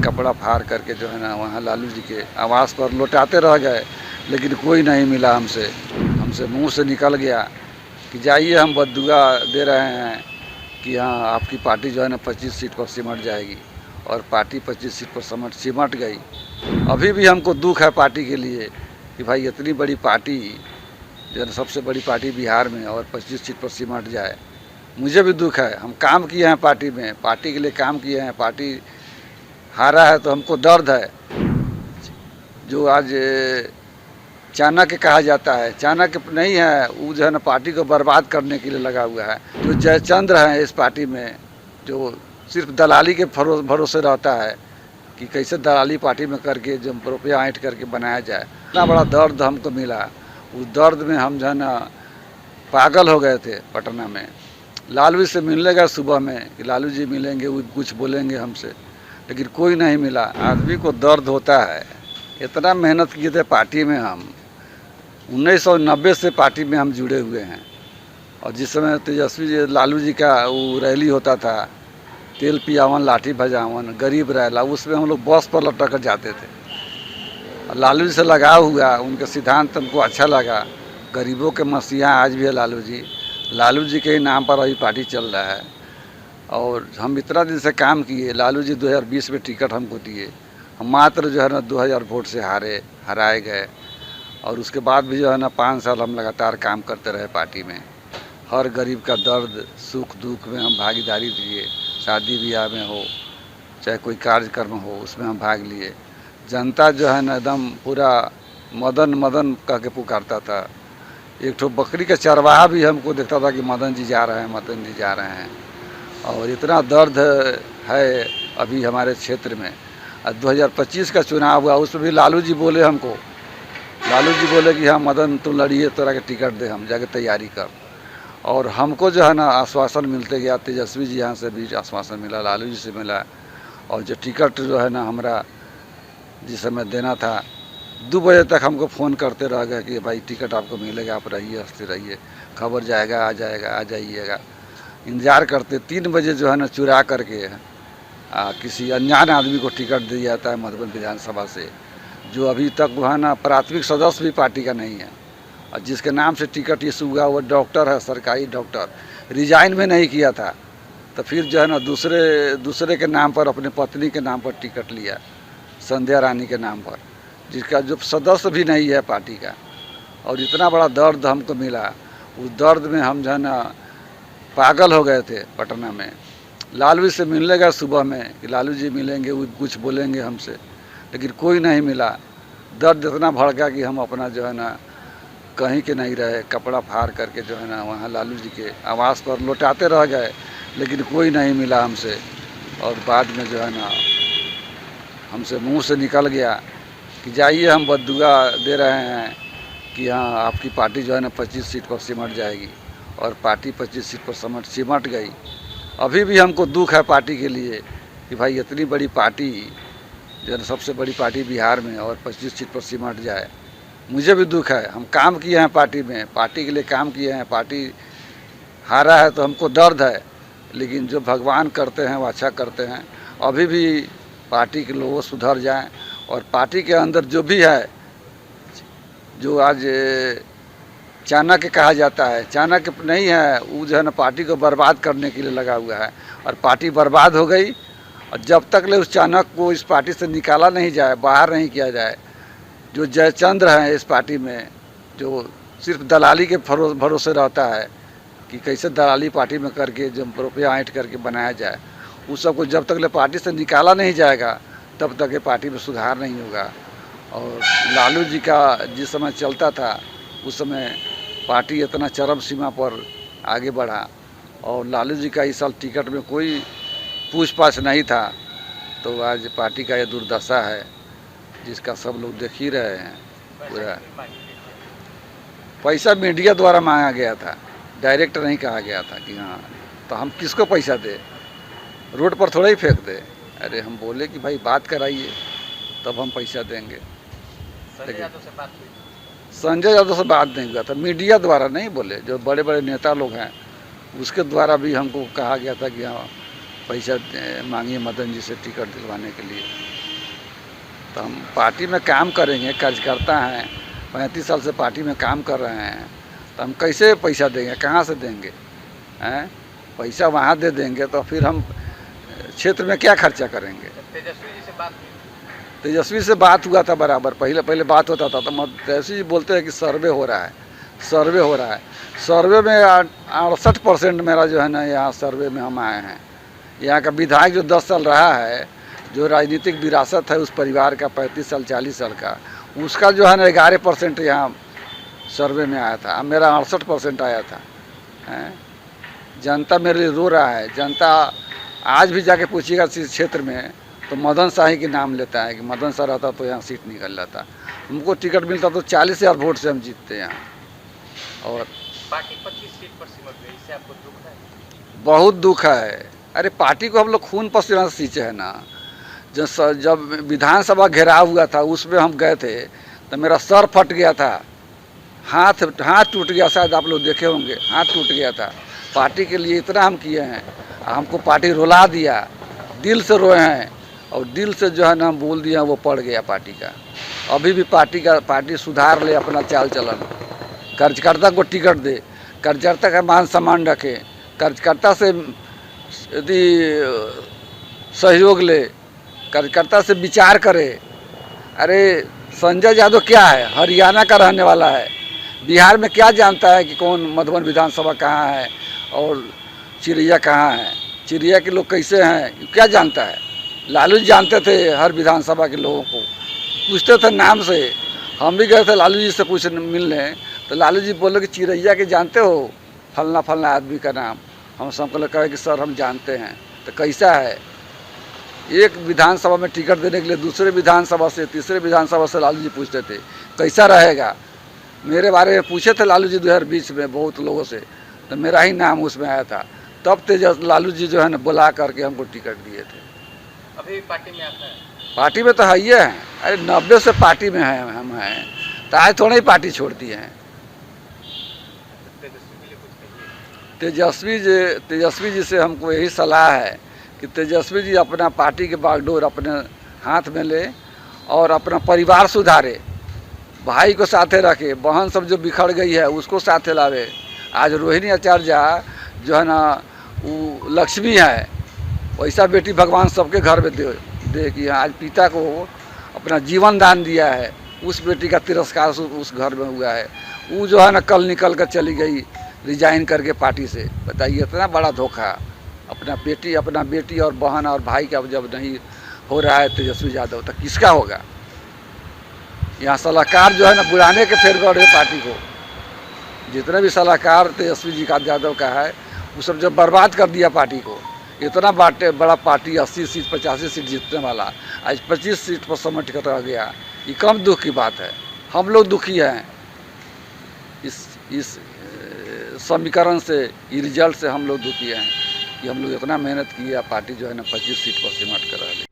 कपड़ा फाड़ करके जो है ना वहाँ लालू जी के आवास पर लौटाते रह गए, लेकिन कोई नहीं मिला हमसे। हमसे मुंह से निकल गया कि जाइए, हम बद्दुआ दे रहे हैं कि हाँ आपकी पार्टी जो है ना 25 सीट पर सिमट जाएगी, और पार्टी 25 सीट पर सिमट गई। अभी भी हमको दुख है पार्टी के लिए कि भाई इतनी बड़ी पार्टी जो है सबसे बड़ी पार्टी बिहार में, और 25 सीट पर सिमट जाए। मुझे भी दुख है, हम काम किए हैं पार्टी में, पार्टी के लिए काम किए हैं, पार्टी हारा है तो हमको दर्द है। जो आज चाणक्य कहा जाता है, चाणक्य नहीं है, वो जो है ना पार्टी को बर्बाद करने के लिए लगा हुआ है। जो जयचंद्र है इस पार्टी में, जो सिर्फ दलाली के भरोसे रहता है कि कैसे दलाली पार्टी में करके जो रुपया ऐंठ करके बनाया जाए। इतना बड़ा दर्द हमको मिला, उस दर्द में हम जो है ना पागल हो गए थे पटना में। लालू जी से मिलने गए सुबह में कि लालू जी मिलेंगे, वो कुछ बोलेंगे हमसे, लेकिन कोई नहीं मिला। आदमी को दर्द होता है। इतना मेहनत किए थे पार्टी में हम, 1990 से पार्टी में हम जुड़े हुए हैं। और जिस समय तेजस्वी जी लालू जी का वो रैली होता था, तेल पियावन लाठी भजावन गरीब रैला, उसमें हम लोग बस पर लटक कर जाते थे। और लालू जी से लगाव हुआ, उनका सिद्धांत हमको अच्छा लगा। गरीबों के मसीहा आज भी है लालू जी। लालू जी के ही नाम पर अभी पार्टी चल रहा है। और हम इतना दिन से काम किए, लालू जी 2020 में टिकट हमको दिए, हम मात्र जो है ना 2000 वोट से हराए गए। और उसके बाद भी जो है ना 5 साल हम लगातार काम करते रहे पार्टी में। हर गरीब का दर्द सुख दुख में हम भागीदारी दिए। शादी ब्याह में हो चाहे कोई कार्यक्रम हो, उसमें हम भाग लिए। जनता जो है ना एकदम पूरा मदन मदन कह के पुकारता था। एक ठो बकरी का चरवाहा भी हमको देखता था कि मदन जी जा रहे हैं, मदन जी जा रहे हैं। और इतना दर्द है अभी हमारे क्षेत्र में। 2025 का चुनाव हुआ, उसमें भी लालू जी बोले हमको, लालू जी बोले कि हाँ मदन तुम लड़िए, तोरा के टिकट दे, हम जाके तैयारी कर। और हमको जो है ना आश्वासन मिलते गया, तेजस्वी जी यहाँ से भी आश्वासन मिला, लालू जी से मिला। और जो टिकट जो है ना हमारा जिस समय देना था, 2 बजे तक हमको फ़ोन करते रह गए कि भाई टिकट आपको मिलेगा, आप रहिए, हंसते रहिए, खबर जाएगा, आ जाइएगा। इंतज़ार करते 3 बजे जो है ना चुरा करके किसी अनजान आदमी को टिकट दिया जाता है मधुबन विधानसभा से, जो अभी तक वो है ना प्राथमिक सदस्य भी पार्टी का नहीं है। और जिसके नाम से टिकट इशू हुआ वो डॉक्टर है, सरकारी डॉक्टर, रिजाइन में नहीं किया था। तो फिर जो है ना दूसरे के नाम पर, अपने पत्नी के नाम पर टिकट लिया, संध्या रानी के नाम पर, जिसका जो सदस्य भी नहीं है पार्टी का। और इतना बड़ा दर्द हमको मिला, उस दर्द में हम जो है ना पागल हो गए थे पटना में। लालू जी से मिलने गए सुबह में कि लालू जी मिलेंगे, वो कुछ बोलेंगे हमसे, लेकिन कोई नहीं मिला। दर्द इतना भड़का कि हम अपना जो है ना कहीं के नहीं रहे, कपड़ा फाड़ करके जो है ना वहाँ लालू जी के आवास पर लौटाते रह गए, लेकिन कोई नहीं मिला हमसे। और बाद में जो है ना हमसे मुंह से निकल गया कि जाइए, हम बद्दुआ दे रहे हैं कि हाँ आपकी पार्टी जो है ना 25 सीट पर सिमट जाएगी, और पार्टी 25 सीट पर सिमट गई। अभी भी हमको दुख है पार्टी के लिए कि भाई इतनी बड़ी पार्टी जो है सबसे बड़ी पार्टी बिहार में, और 25 सीट पर सिमट जाए। मुझे भी दुख है, हम काम किए हैं पार्टी में, पार्टी के लिए काम किए हैं, पार्टी हारा है तो हमको दर्द है। लेकिन जो भगवान करते हैं वो अच्छा करते हैं। अभी भी पार्टी के लोग सुधर जाएं, और पार्टी के अंदर जो भी है, जो आज चाणक्य कहा जाता है, चाणक्य नहीं है, वो जो है ना पार्टी को बर्बाद करने के लिए लगा हुआ है। और पार्टी बर्बाद हो गई, और जब तक ले उस चाणक्य को इस पार्टी से निकाला नहीं जाए, बाहर नहीं किया जाए। जो जयचंद्र हैं इस पार्टी में, जो सिर्फ दलाली के भरोसे रहता है कि कैसे दलाली पार्टी में करके जो रुपया ऐंठ करके बनाया जाए, उस सबको जब तक ले पार्टी से निकाला नहीं जाएगा, तब तक ये पार्टी में सुधार नहीं होगा। और लालू जी का जिस समय चलता था, उस समय पार्टी इतना चरम सीमा पर आगे बढ़ा, और लालू जी का इस साल टिकट में कोई पूछ पाछ नहीं था। तो आज पार्टी का ये दुर्दशा है, जिसका सब लोग देख ही रहे हैं। पूरा पैसा मीडिया द्वारा मांगा गया था, डायरेक्ट नहीं कहा गया था कि हाँ, तो हम किसको पैसा दे, रोड पर थोड़ा ही फेंक दे। अरे हम बोले कि भाई बात कराइए, तब हम पैसा देंगे। संजय यादव से बात नहीं हुआ था, मीडिया द्वारा नहीं बोले, जो बड़े बड़े नेता लोग हैं उसके द्वारा भी हमको कहा गया था कि हाँ पैसा मांगिए मदन जी से टिकट दिलवाने के लिए। तो हम पार्टी में काम करेंगे, कार्यकर्ता हैं, 35 साल से पार्टी में काम कर रहे हैं, तो हम कैसे पैसा देंगे, कहाँ से देंगे हैं? पैसा वहाँ दे देंगे तो फिर हम क्षेत्र में क्या खर्चा करेंगे। तेजस्वी से बात हुआ था बराबर, पहले बात होता था तो तेजस्वी जी बोलते हैं कि सर्वे हो रहा है, सर्वे हो रहा है। सर्वे में 68% मेरा जो है ना यहाँ सर्वे में हम आए हैं। यहाँ का विधायक जो 10 साल रहा है, जो राजनीतिक विरासत है उस परिवार का 35 साल 40 साल का, उसका जो है ना 11% यहाँ सर्वे में आया था, मेरा 68% आया था हैं। जनता मेरे लिए रो रहा है। जनता आज भी जाके पूछिएगा इस क्षेत्र में तो मदन शाही के नाम लेता है कि मदन शाह रहता तो यहाँ सीट निकल जाता। हमको टिकट मिलता तो 40,000 वोट से हम जीतते यहाँ। और पार्टी 25 सीट पर सिमट गई, इससे आपको दुख है? बहुत दुख है। अरे पार्टी को हम लोग खून पसीना से सींचे हैं ना। जब विधानसभा घेराव हुआ था उसमें हम गए थे तो मेरा सर फट गया था, हाथ टूट गया, शायद आप लोग देखे होंगे, हाथ टूट गया था। पार्टी के लिए इतना हम किए हैं, हमको पार्टी रुला दिया, दिल से रोए हैं और दिल से जो है ना हम बोल दिया वो पड़ गया पार्टी का। अभी भी पार्टी सुधार ले अपना चाल चलन, कार्यकर्ता को टिकट दे, कार्यकर्ता का मान सम्मान रखे, कार्यकर्ता से यदि सहयोग ले, कार्यकर्ता से विचार करे। अरे संजय यादव क्या है, हरियाणा का रहने वाला है, बिहार में क्या जानता है कि कौन मधुबन विधानसभा कहाँ है और चिड़ैया कहाँ है, चिड़ैया के लोग कैसे हैं क्या जानता है। लालू जी जानते थे हर विधानसभा के लोगों को, पूछते थे नाम से। हम भी गए थे लालू जी से पूछ मिलने तो लालू जी बोले कि चिड़ैया के जानते हो, फलना फलना आदमी का नाम। हम सबको कहे कि सर हम जानते हैं। तो कैसा है, एक विधानसभा में टिकट देने के लिए दूसरे विधानसभा से तीसरे विधानसभा से लालू जी पूछते थे कैसा रहेगा। मेरे बारे में पूछे थे लालू जी 2020 में बहुत लोगों से, तो मेरा ही नाम उसमें आया था। तब लालू जी जो है ना बुला करके हमको टिकट दिए थे। अभी पार्टी में आता है? पार्टी में तो है ही है। अरे 90 से पार्टी में है हम हैं, तो आज थोड़ा ही पार्टी छोड़ दिए हैं। तेजस्वी जी से हमको यही सलाह है कि तेजस्वी जी अपना पार्टी के बागडोर अपने हाथ में ले और अपना परिवार सुधारे, भाई को साथे रखे, बहन सब जो बिखर गई है उसको साथे लावे। आज रोहिणी आचार्य जो है ना वो लक्ष्मी है, वैसा बेटी भगवान सबके घर में दे कि आज पिता को अपना जीवन दान दिया है, उस बेटी का तिरस्कार उस घर में हुआ है। वो जो है ना कल निकल कर चली गई रिजाइन करके पार्टी से। बताइए इतना बड़ा धोखा। अपना बेटी और बहन और भाई का जब नहीं हो रहा है तेजस्वी यादव, तो किसका होगा। यहाँ सलाहकार जो है ना बुलाने के फेर गए पार्टी को, जितने भी सलाहकार तेजस्वी जी का यादव का है वो सब जब बर्बाद कर दिया पार्टी को। इतना बड़ा पार्टी 80 सीट 85 सीट जीतने वाला आज 25 सीट पर समझ कर रह गया, ये कम दुख की बात है। हम लोग दुखी हैं इस समीकरण से, ये रिजल्ट से हम लोग दुखी हैं कि हम लोग इतना मेहनत किया, पार्टी जो है ना 25 सीट पर सिमट कर रह गई।